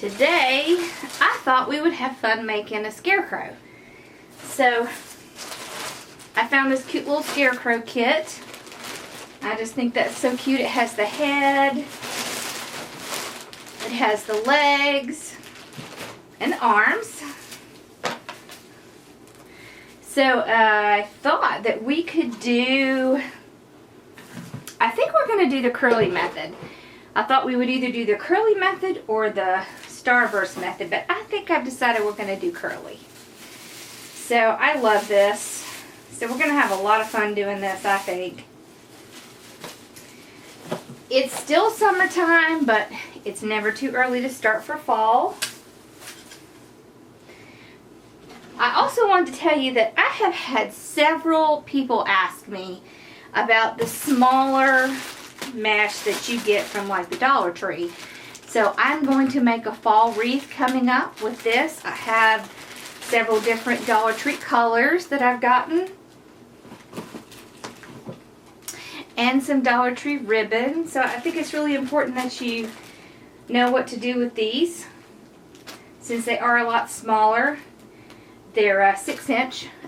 today I thought we would have fun making a scarecrow. So I found this cute little scarecrow kit. I just think that's so cute. It has the head, it has the legs and the arms. So I thought that we could do, I think we're going to do the curly method. I thought we would either do the curly method or the starburst method, but I think I've decided we're going to do curly. So I love this. So we're going to have a lot of fun doing this, I think. It's still summertime, but it's never too early to start for fall. I also wanted to tell you that I have had several people ask me about the smaller mesh that you get from like the Dollar Tree. So I'm going to make a fall wreath coming up with this. I have several different Dollar Tree colors that I've gotten. And some Dollar Tree ribbon. So I think it's really important that you know what to do with these. Since they are a lot smaller. They're 6"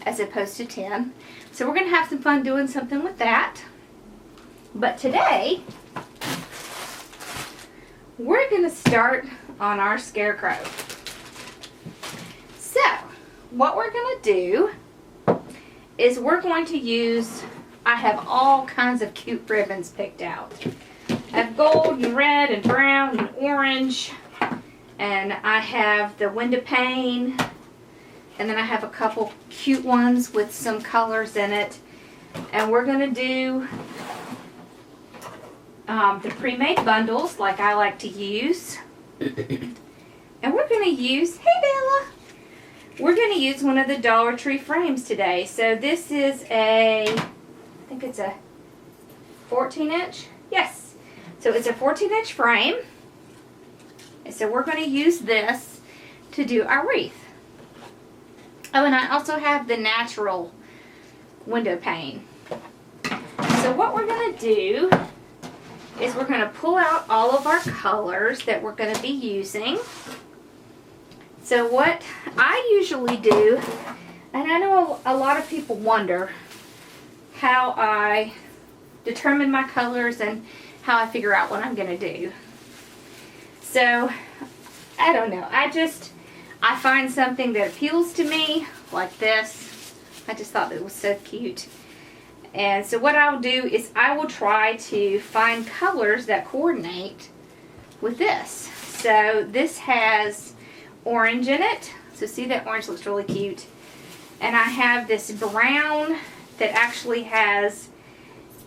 as opposed to 10. So we're going to have some fun doing something with that. But today, we're going to start on our scarecrow. So, what we're going to do is we're going to use, I have all kinds of cute ribbons picked out. I have gold and red and brown and orange. And I have the window pane. And then I have a couple cute ones with some colors in it. And we're going to do the pre-made bundles like I like to use. And we're going to use, hey Bella! We're going to use one of the Dollar Tree frames today. So this is a, I think it's a 14". Yes. So it's a 14" frame. And so we're going to use this to do our wreath. Oh, and I also have the natural window pane. So what we're going to do is we're going to pull out all of our colors that we're going to be using. So what I usually do, and I know a lot of people wonder how I determine my colors and how I figure out what I'm going to do. So, I don't know. I find something that appeals to me, like this. I just thought it was so cute. And so what I'll do is I will try to find colors that coordinate with this. So this has orange in it. So see, that orange looks really cute. And I have this brown that actually has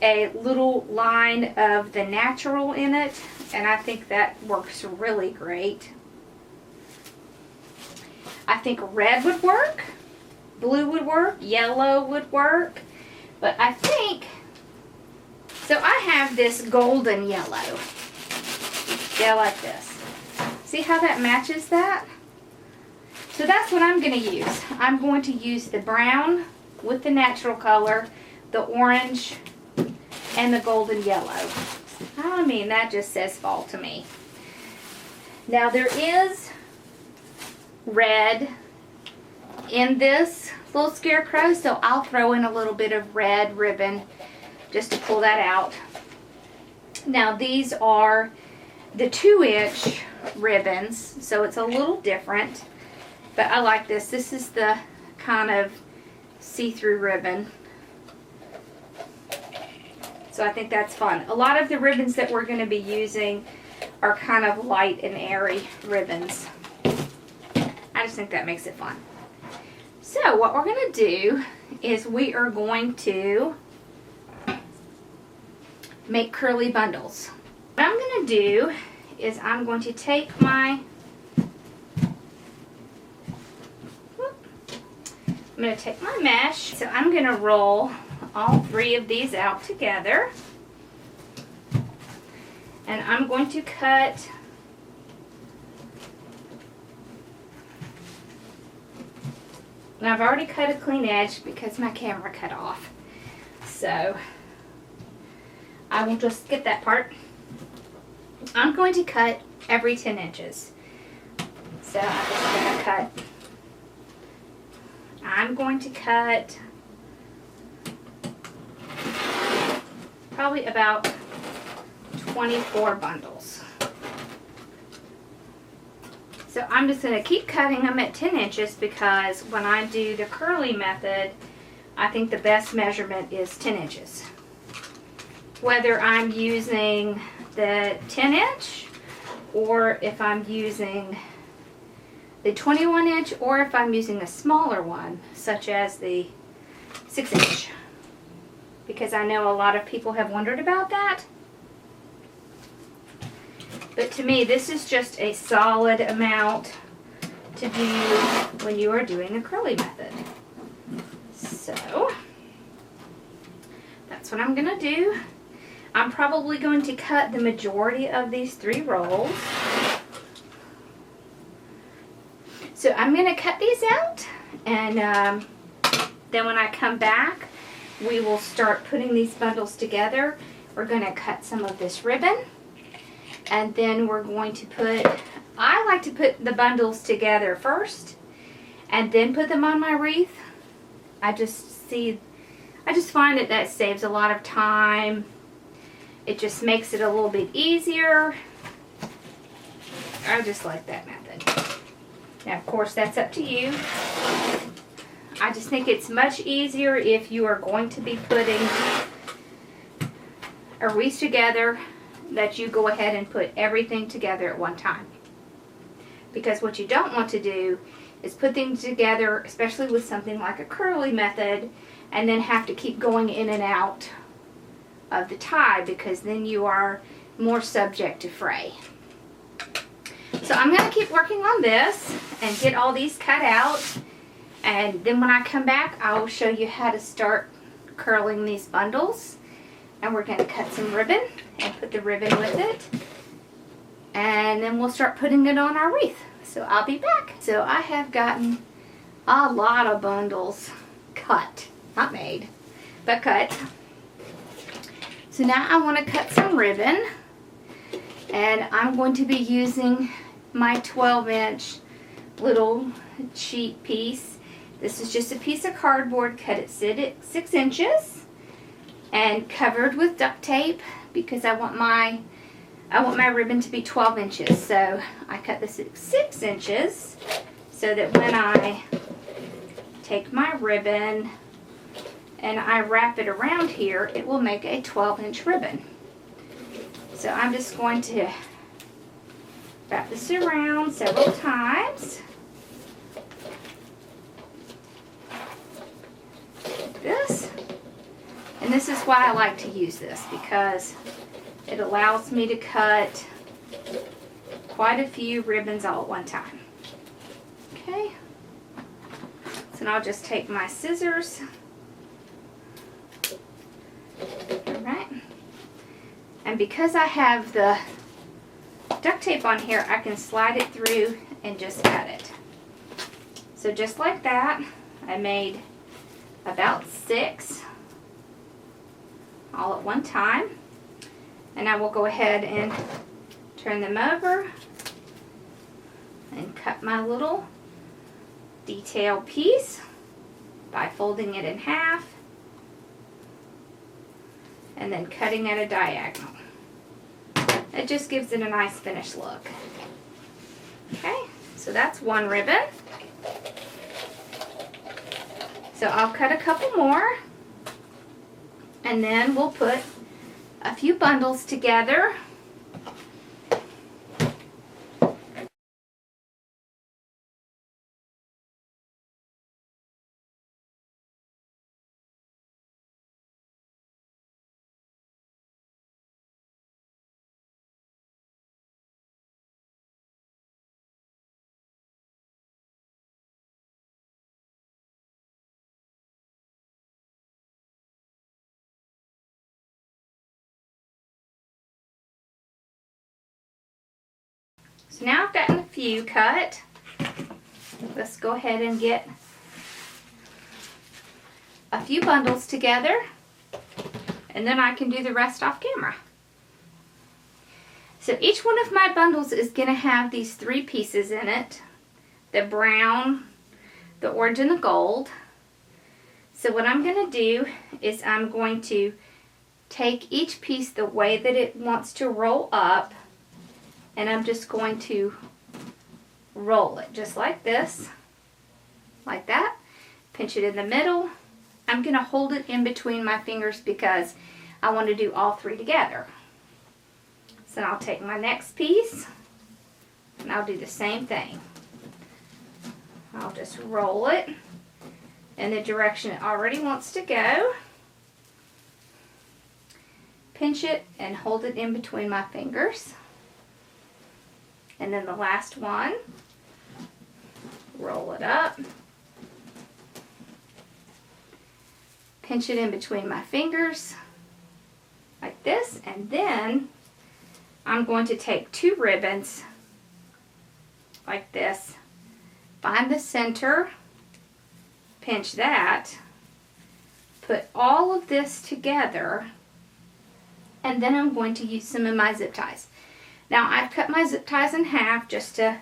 a little line of the natural in it. And I think that works really great. I think red would work, blue would work, yellow would work, but I think, so I have this golden yellow. Yeah, like this. See how that matches that? So that's what I'm going to use. I'm going to use the brown with the natural color, the orange, and the golden yellow. I mean, that just says fall to me. Now there is red in this little scarecrow, so I'll throw in a little bit of red ribbon just to pull that out. Now these are the 2" ribbons, so it's a little different, but I like this. This is the kind of see-through ribbon, so I think that's fun. A lot of the ribbons that we're going to be using are kind of light and airy ribbons. I just think that makes it fun. So what we're going to do is we are going to make curly bundles. What I'm going to do is I'm going to take my, mesh. So I'm going to roll all 3 of these out together. And I'm going to cut and I've already cut a clean edge because my camera cut off. So I will just skip that part. I'm going to cut every 10 inches. So I'm going to cut probably about 24 bundles. So I'm just going to keep cutting them at 10 inches because when I do the curly method, I think the best measurement is 10 inches. Whether I'm using the 10 inch or if I'm using the 21 inch or if I'm using a smaller one such as the 6 inch. Because I know a lot of people have wondered about that. But to me, this is just a solid amount to do when you are doing the curly method. So, that's what I'm going to do. I'm probably going to cut the majority of these 3 rolls. So I'm going to cut these out, and then when I come back, we will start putting these bundles together. We're going to cut some of this ribbon. And then we're going to I like to put the bundles together first and then put them on my wreath. I just find that saves a lot of time. It just makes it a little bit easier. I just like that method. Now, of course, that's up to you. I just think it's much easier if you are going to be putting a wreath together that you go ahead and put everything together at one time. Because what you don't want to do is put things together, especially with something like a curly method, and then have to keep going in and out of the tie, because then you are more subject to fray. So I'm going to keep working on this and get all these cut out, and then when I come back I will show you how to start curling these bundles. And we're going to cut some ribbon and put the ribbon with it. And then we'll start putting it on our wreath. So I'll be back. So I have gotten a lot of bundles cut. Not made, but cut. So now I want to cut some ribbon. And I'm going to be using my 12-inch little cheap piece. This is just a piece of cardboard cut at 6 inches. And covered with duct tape because I want my ribbon to be 12 inches. So I cut this at 6 inches so that when I take my ribbon and I wrap it around here, it will make a 12-inch ribbon. So I'm just going to wrap this around several times. Like this. And this is why I like to use this, because it allows me to cut quite a few ribbons all at one time. Okay. So now I'll just take my scissors. Alright. And because I have the duct tape on here, I can slide it through and just cut it. So just like that, I made about 6 all at one time, and I will go ahead and turn them over and cut my little detail piece by folding it in half and then cutting at a diagonal. It just gives it a nice finished look. Okay, so that's one ribbon. So I'll cut a couple more. And then we'll put a few bundles together. So now I've gotten a few cut. Let's go ahead and get a few bundles together, and then I can do the rest off camera. So each one of my bundles is going to have these 3 pieces in it. the brown, the orange, and the gold. So what I'm going to do is I'm going to take each piece the way that it wants to roll up, and I'm just going to roll it just like this, like that. Pinch it in the middle. I'm going to hold it in between my fingers because I want to do all three together. So I'll take my next piece and I'll do the same thing. I'll just roll it in the direction it already wants to go. Pinch it and hold it in between my fingers. And then the last one, roll it up. Pinch it in between my fingers like this, and then I'm going to take two ribbons like this, find the center, pinch that, put all of this together, and then I'm going to use some of my zip ties. Now I've cut my zip ties in half just to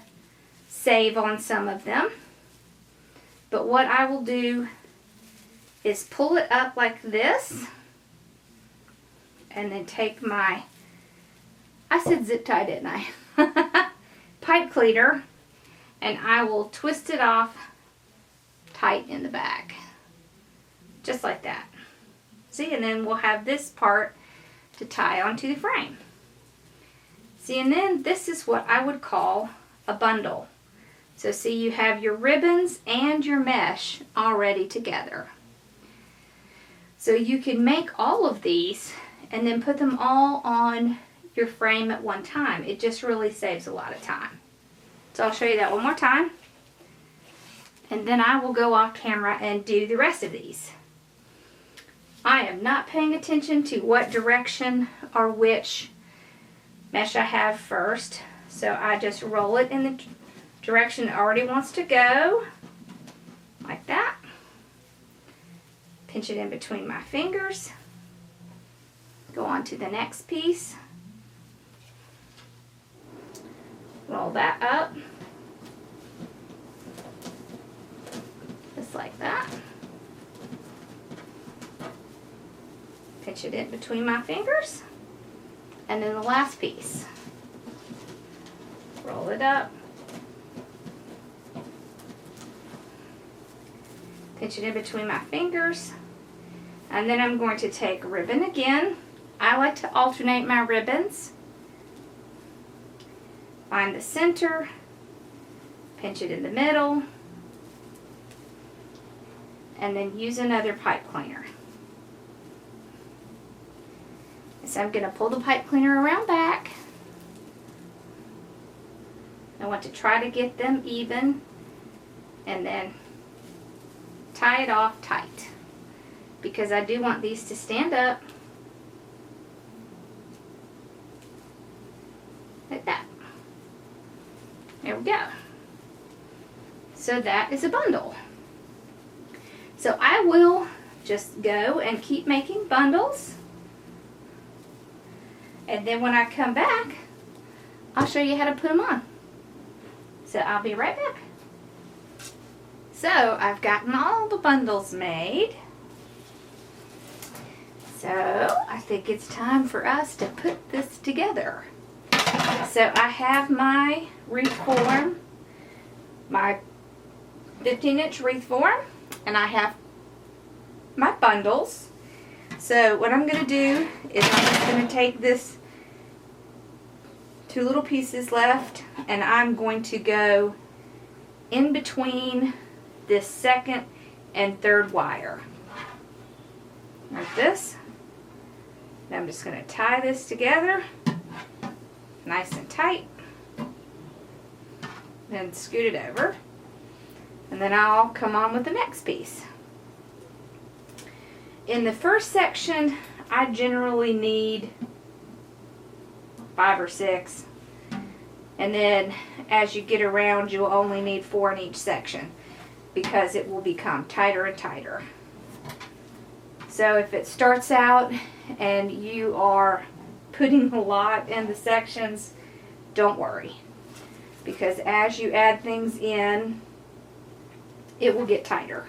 save on some of them, but what I will do is pull it up like this, and then take my, I said zip tie, didn't I? Pipe cleater, and I will twist it off tight in the back. Just like that. See, and then we'll have this part to tie onto the frame. See, and then this is what I would call a bundle. So see, you have your ribbons and your mesh already together. So you can make all of these and then put them all on your frame at one time. It just really saves a lot of time. So I'll show you that one more time. And then I will go off camera and do the rest of these. I am not paying attention to what direction or which mesh I have first. So I just roll it in the direction it already wants to go. Like that. Pinch it in between my fingers. Go on to the next piece. Roll that up. Just like that. Pinch it in between my fingers. And then the last piece. Roll it up. Pinch it in between my fingers. And then I'm going to take ribbon again. I like to alternate my ribbons. Find the center. Pinch it in the middle. And then use another pipe cleaner. So I'm going to pull the pipe cleaner around back. I want to try to get them even. And then tie it off tight, because I do want these to stand up like that. There we go. So that is a bundle. So I will just go and keep making bundles, and then when I come back I'll show you how to put them on. So I'll be right back. So I've gotten all the bundles made. So I think it's time for us to put this together. So I have my wreath form, my 15-inch wreath form, and I have my bundles. So what I'm going to do is I'm just going to take this two little pieces left, and I'm going to go in between this second and third wire like this. And I'm just going to tie this together nice and tight, then scoot it over, and then I'll come on with the next piece. In the first section I generally need 5 or 6, and then as you get around you'll only need 4 in each section, because it will become tighter and tighter. So if it starts out and you are putting a lot in the sections, don't worry, because as you add things in, it will get tighter.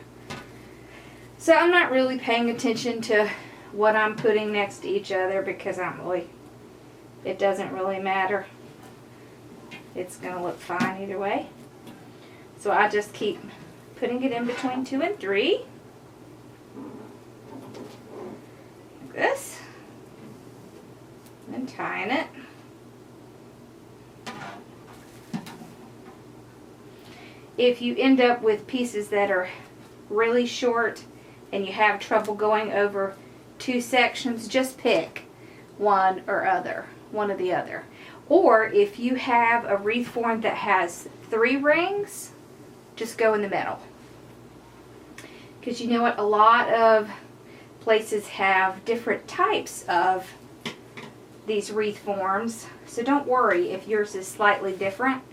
So I'm not really paying attention to what I'm putting next to each other because it doesn't really matter. It's going to look fine either way. So I just keep putting it in between 2 and 3. Like this. And tying it. If you end up with pieces that are really short and you have trouble going over 2 sections, just pick one or the other. Or if you have a wreath form that has 3 rings, just go in the middle. Because you know what, a lot of places have different types of these wreath forms, so don't worry if yours is slightly different.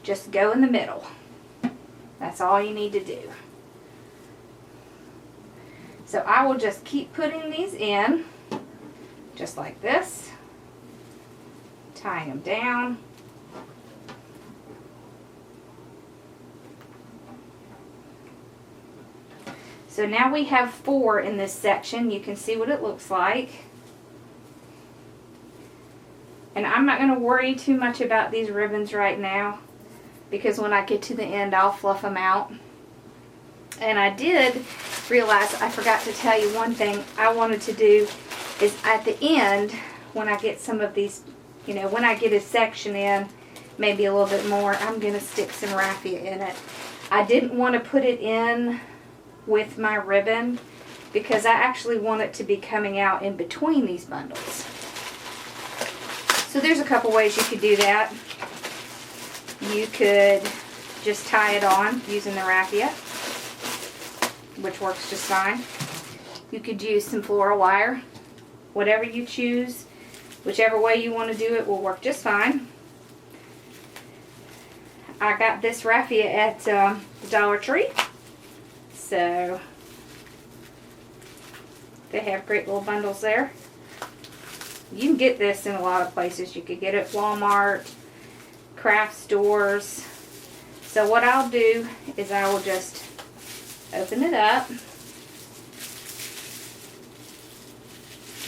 Just go in the middle. That's all you need to do. So I will just keep putting these in, just like this, tying them down. So now we have 4 in this section. You can see what it looks like. And I'm not going to worry too much about these ribbons right now, because when I get to the end, I'll fluff them out. And I did realize I forgot to tell you one thing I wanted to do is at the end, when I get some of these, when I get a section in, maybe a little bit more, I'm going to stick some raffia in it. I didn't want to put it in with my ribbon because I actually want it to be coming out in between these bundles. So there's a couple ways you could do that. You could just tie it on using the raffia, which works just fine. You could use some floral wire. Whatever you choose, whichever way you want to do it will work just fine. I got this raffia at the Dollar Tree. So they have great little bundles there. You can get this in a lot of places. You could get it at Walmart, craft stores. So what I'll do is I will just open it up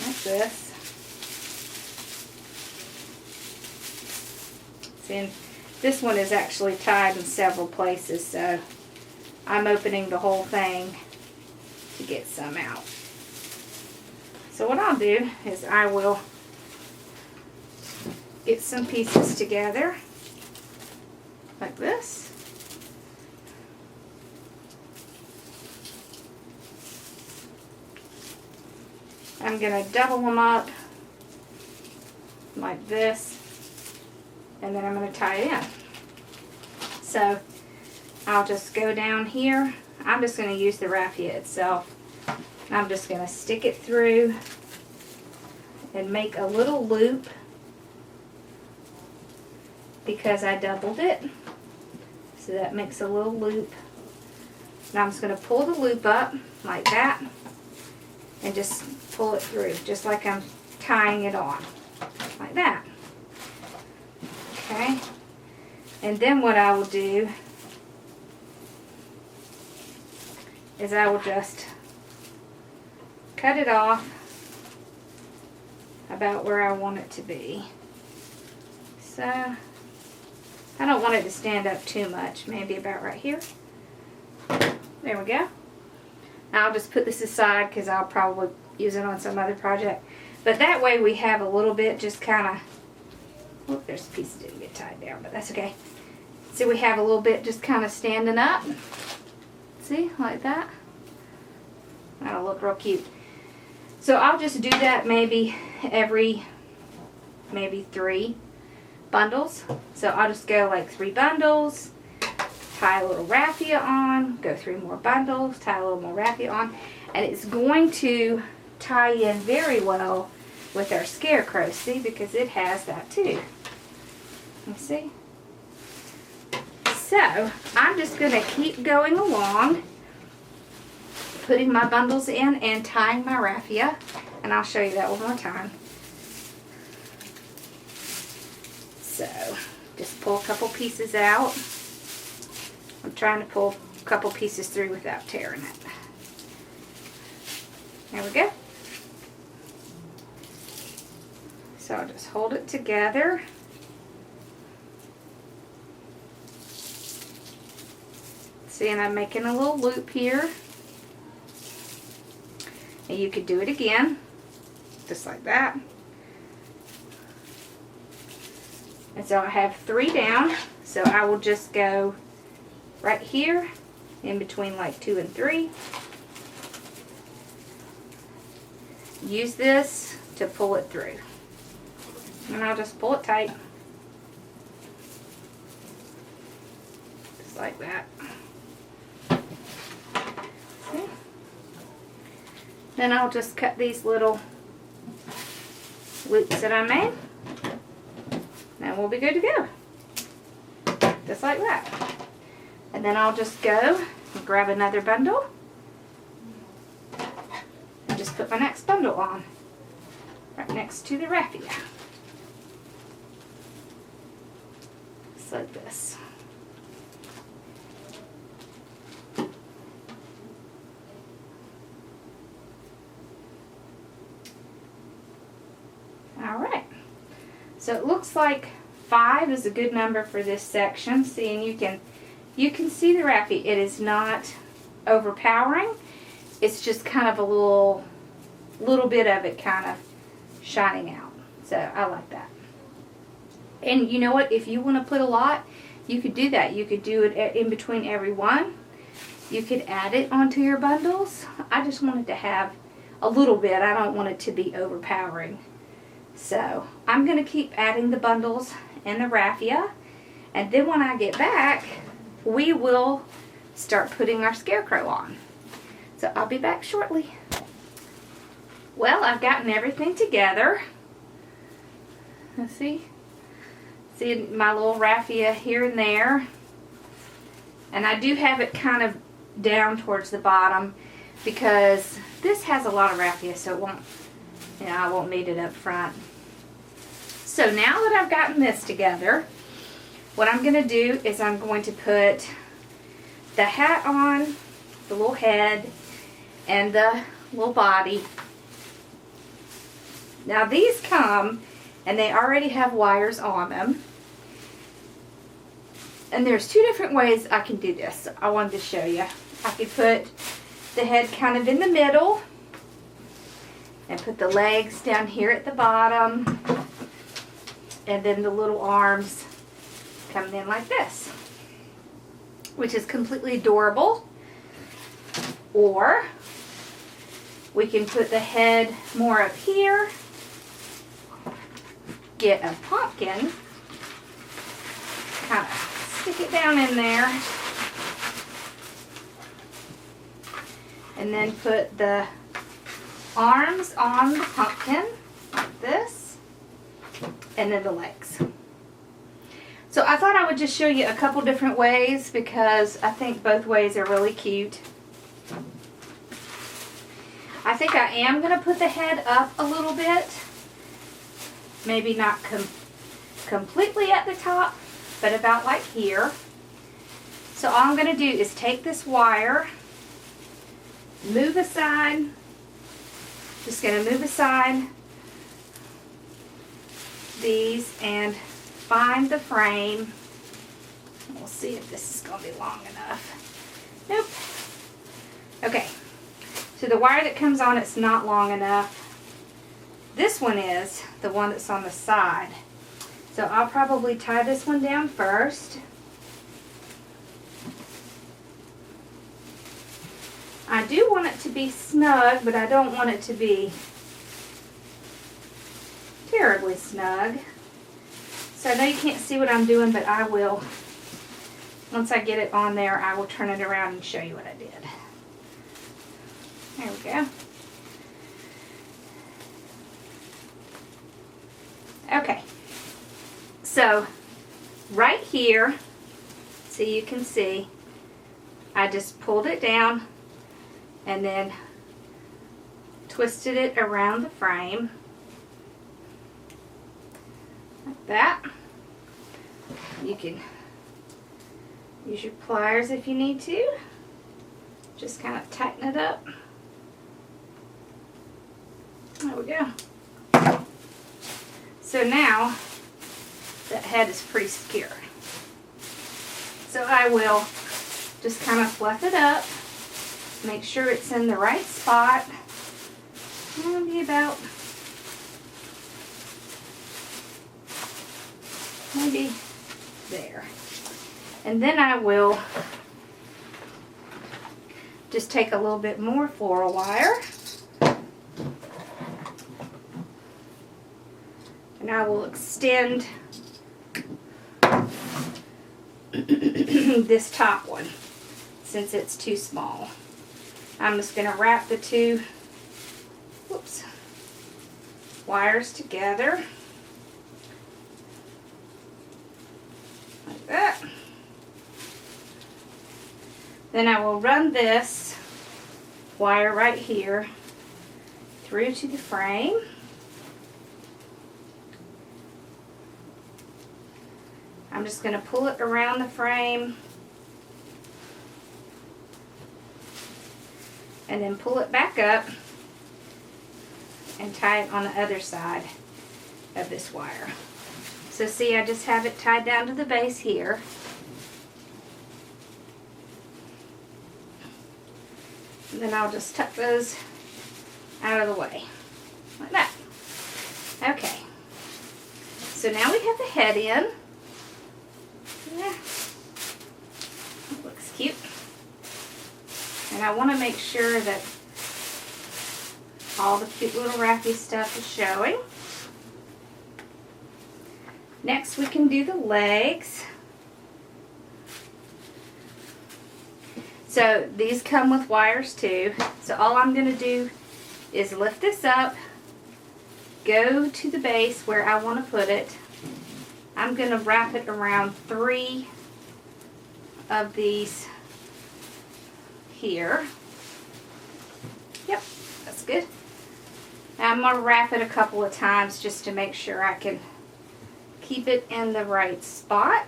like this. See, this one is actually tied in several places, so I'm opening the whole thing to get some out. So what I'll do is I will get some pieces together like this. I'm going to double them up like this, and then I'm going to tie it in. So I'll just go down here. I'm just going to use the raffia itself. I'm just going to stick it through and make a little loop because I doubled it. So that makes a little loop. Now I'm just going to pull the loop up like that and just pull it through just like I'm tying it on. Like that. Okay. And then what I will do is I will just cut it off about where I want it to be. So I don't want it to stand up too much, maybe about right here. There we go. I'll just put this aside because I'll probably use it on some other project. But that way we have a little bit just kind of, oh, there's a piece that didn't get tied down, but that's okay. So we have a little bit just kind of standing up. See, like that. That'll look real cute. So I'll just do that maybe every 3 bundles. So I'll just go like 3 bundles, tie a little raffia on, go 3 more bundles, tie a little more raffia on, and it's going to tie in very well with our Scarecrow, see, because it has that too. You see? So I'm just going to keep going along, putting my bundles in and tying my raffia, and I'll show you that one more time. So Just pull a couple pieces out. I'm trying to pull a couple pieces through without tearing it. There we go. So I'll just hold it together. See, and I'm making a little loop here. And you could do it again, just like that. And so I have 3 down, so I will just go right here in between like 2 and 3. Use this to pull it through. And I'll just pull it tight. Just like that. See? Then I'll just cut these little loops that I made. And we'll be good to go. Just like that. And then I'll just go and grab another bundle. And just put my next bundle on. Right next to the Rafia. Just like this. Alright. So it looks like 5 is a good number for this section. See, and you can see the Rafia. It is not overpowering. It's just kind of a little bit of it kind of shining out. So I like that. And you know what? If you want to put a lot, you could do that. You could do it in between every one. You could add it onto your bundles. I just wanted to have a little bit. I don't want it to be overpowering. So I'm going to keep adding the bundles and the Rafia. And then when I get back, we will start putting our Scarecrow on. So I'll be back shortly. Well, I've gotten everything together. Let's see. See my little Rafia here and there. And I do have it kind of down towards the bottom because this has a lot of Rafia, so it won't, I won't need it up front. So now that I've gotten this together, what I'm going to do is I'm going to put the hat on, the little head, and the little body. Now these come, and they already have wires on them. And there's 2 different ways I can do this. I wanted to show you. I could put the head kind of in the middle, and put the legs down here at the bottom, and then the little arms coming in like this, which is completely adorable. Or we can put the head more up here, get a pumpkin, kind of stick it down in there, and then put the arms on the pumpkin like this, and then the legs. So I thought I would just show you a couple different ways because I think both ways are really cute. I think I am going to put the head up a little bit. Maybe not completely at the top, but about like here. So all I'm going to do is take this wire, move aside, just going to move aside these and find the frame. We'll see if this is going to be long enough. Nope. Okay. So the wire that comes on, it's not long enough. This one is the one that's on the side. So I'll probably tie this one down first. I do want it to be snug, but I don't want it to be terribly snug. So I know you can't see what I'm doing, but I will. Once I get it on there, I will turn it around and show you what I did. There we go. Okay. So, right here, so you can see, I just pulled it down and then twisted it around the frame. Like that. You can use your pliers if you need to. Just kind of tighten it up. There we go. So now that head is pretty secure. So I will just kind of fluff it up. Make sure it's in the right spot. Maybe about there. And then I will just take a little bit more floral wire. And I will extend this top one since it's too small. I'm just going to wrap the two wires together like that. Then I will run this wire right here through to the frame. I'm just going to pull it around the frame and then pull it back up and tie it on the other side of this wire. So see, I just have it tied down to the base here. And then I'll just tuck those out of the way, like that. Okay, so now we have the head in. Yeah, that looks cute. And I want to make sure that all the cute little Rafia stuff is showing. Next we can do the legs. So these come with wires too. So all I'm going to do is lift this up, go to the base where I want to put it. I'm going to wrap it around 3 of these here. Yep, that's good. Now I'm going to wrap it a couple of times just to make sure I can keep it in the right spot.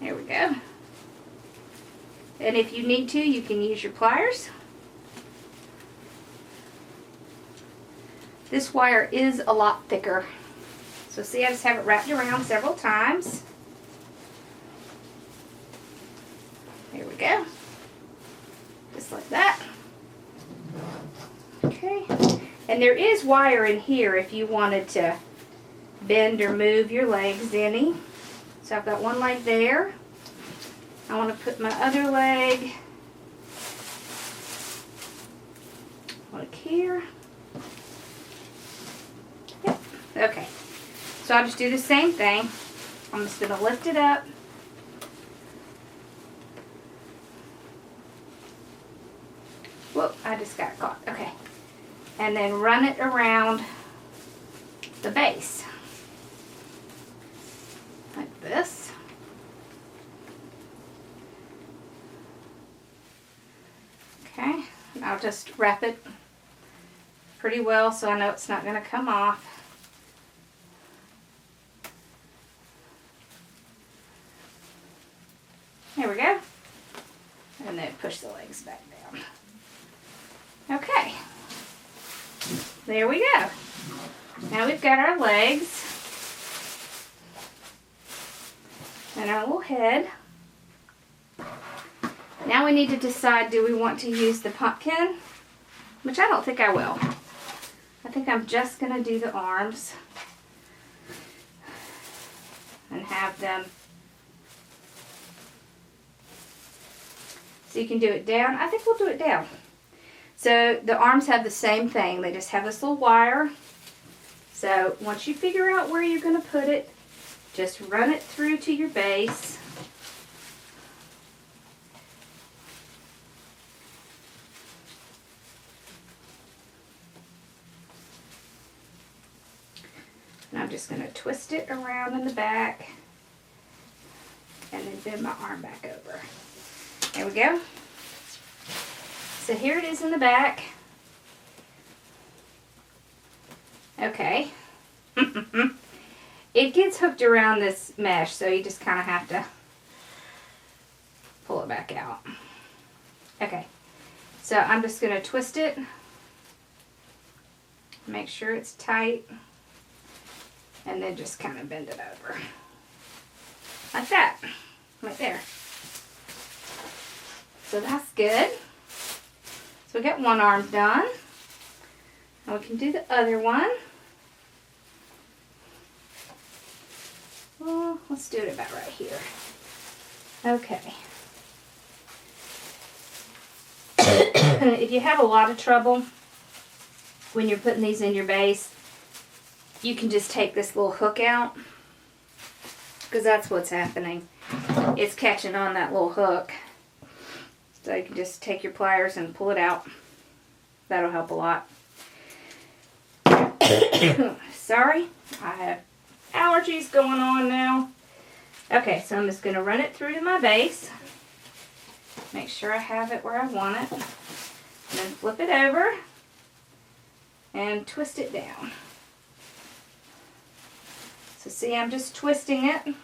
There we go. And if you need to, you can use your pliers. This wire is a lot thicker. So see, I just have it wrapped around several times. There we go. Just like that. Okay. And there is wire in here if you wanted to bend or move your legs any. So I've got one leg there. I want to put my other leg like here. Yep. Okay. So I'll just do the same thing. I'm just going to lift it up. Whoop, I just got caught. Okay. And then run it around the base. Like this. Okay. And I'll just wrap it pretty well so I know it's not going to come off. There we go. And then push the legs back down. Okay. There we go. Now we've got our legs and our little head. Now we need to decide, do we want to use the pumpkin? Which I don't think I will. I think I'm just going to do the arms and have them. So you can do it down. I think we'll do it down. So the arms have the same thing. They just have this little wire. So once you figure out where you're going to put it, just run it through to your base. And I'm just going to twist it around in the back and then bend my arm back over. There we go. So here it is in the back. Okay, It gets hooked around this mesh, so you just kind of have to pull it back out. Okay, so I'm just going to twist it. Make sure it's tight. And then just kind of bend it over. Like that. Right there. So that's good. So we got one arm done. Now we can do the other one. Well, let's do it about right here. Okay. If you have a lot of trouble when you're putting these in your base, you can just take this little hook out, because that's what's happening. It's catching on that little hook. So you can just take your pliers and pull it out. That'll help a lot. Sorry, I have allergies going on now. Okay, so I'm just going to run it through to my base. Make sure I have it where I want it. And then flip it over and twist it down. So see, I'm just twisting it.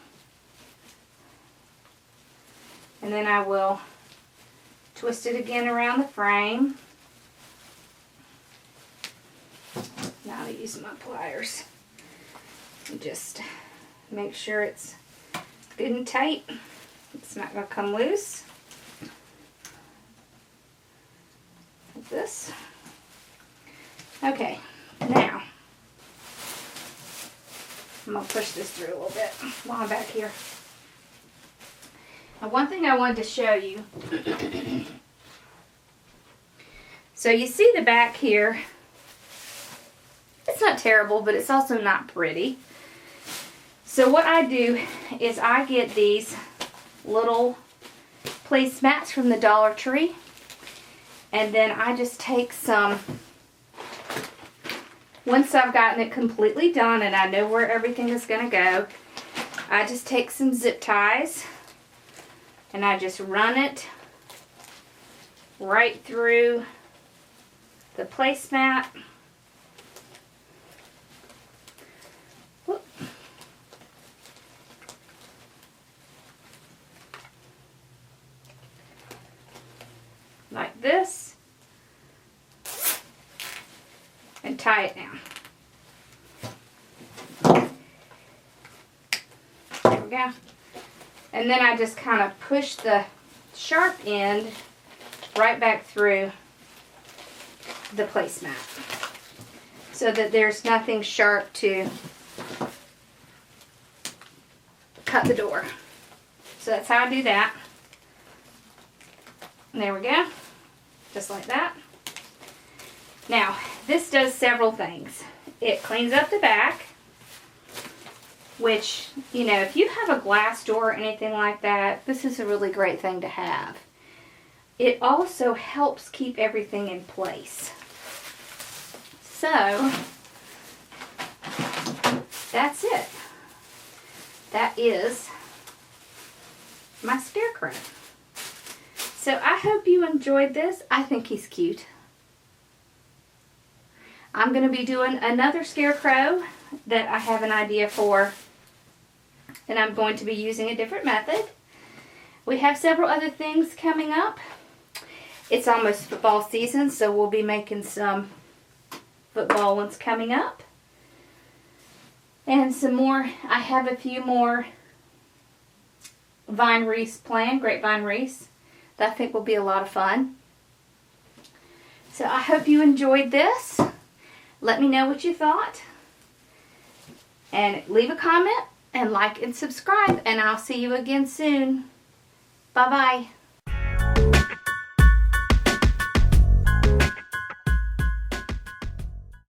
And then I will twist it again around the frame. Now I'll use my pliers. And just make sure it's good and tight. It's not going to come loose. Like this. Okay, now I'm going to push this through a little bit while I'm back here. Now, one thing I wanted to show you. So you see the back here. It's not terrible, but it's also not pretty. So what I do is I get these little placemats from the Dollar Tree. And then I just take some, once I've gotten it completely done and I know where everything is going to go, I just take some zip ties and I just run it right through the placemat. Whoop. Like this, and tie it down. There we go. And then I just kind of push the sharp end right back through the placemat so that there's nothing sharp to cut the door. So that's how I do that. And there we go. Just like that. Now, this does several things. It cleans up the back, which, you know, if you have a glass door or anything like that, this is a really great thing to have. It also helps keep everything in place. So, that's it. That is my Scarecrow. So I hope you enjoyed this. I think he's cute. I'm going to be doing another Scarecrow that I have an idea for, and I'm going to be using a different method. We have several other things coming up. It's almost football season, so we'll be making some football ones coming up. And some more, I have a few more vine wreaths planned, grapevine wreaths, that I think will be a lot of fun. So I hope you enjoyed this. Let me know what you thought. And leave a comment and like and subscribe. And I'll see you again soon. Bye-bye.